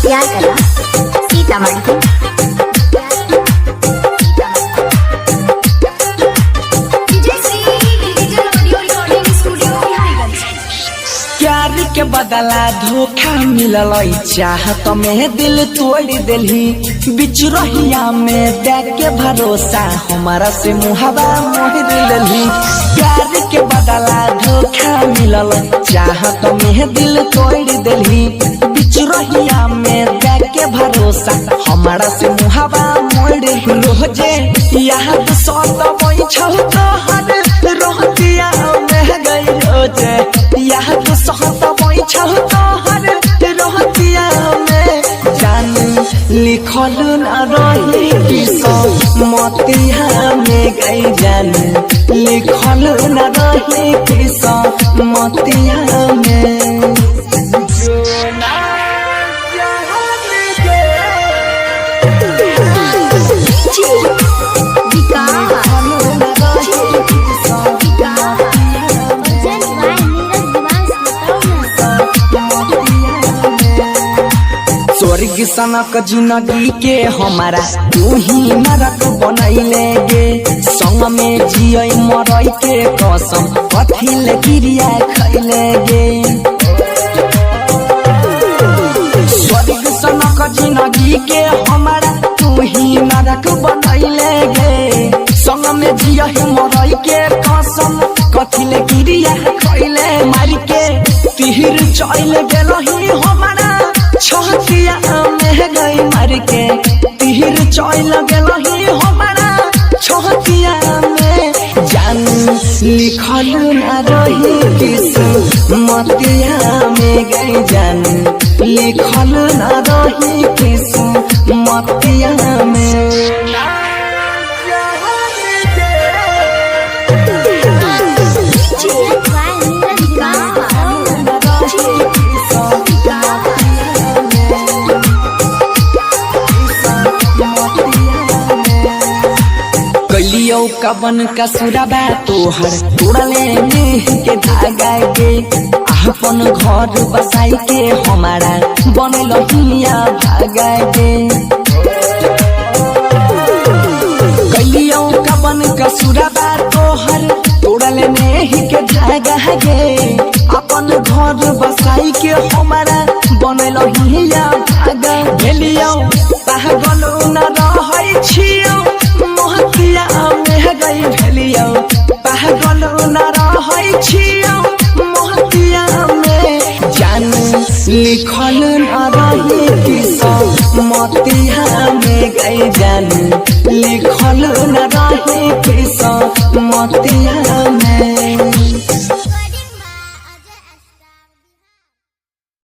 प्यार करा सीतामढ़ी। प्यार के बदला धोखा मिलल चाहत में दिल तोड़ दिलही बिच रहिया में देख के भरोसा हमारा से मुहावा मोड़ दिलही। प्यार के बदला धोखा मिलल चाहत में दिल तोड़ दिलही बिच रहिया में देख के भरोसा हमारा से मुहावा मोड़ रोजे याद सत वही छहर रहतिया में गई रोजे याद सहत वही छहर रहतिया में जान लिखल न रही किस्मतिया में गई जान लिखल न रही किस्मतिया में। स्वर्ग सनक जिंदगी के हमारा तू ही नरक बनैले गे संग में जिय मरई के कसम कथिल क्रिया खैले गे। स्वर्ग सनक जिंदगी के हमारा तू ही नरक बनैले गे संग में जिय मरई के कसम कथिल क्रिया खैले मार के तीर चल गेलही हमारा छहतिया में गई मार के तीर चल गेलही हमारा छहतिया में जान लिखल न रही किस्मतिया में गई जान लिखल न रही किस्मतिया में। कलियो कवन का सुराबा तोहर तोड़ले में के धागा गे अपन घर बसाई के हमारा बनल हिया भागा गे। कलियो कवन का सुराबा तोहर तोड़ले में के धागा गे अपन घर बसाई के हमारा बनल हिया भागा गेलियो पागल न रहै छियो मोहतिया में गई भेलियो पागल न रहै छियो मोहतिया में जान लिखल न रही किस्मतिया में गई जान लिखल न रही किस्मतिया में।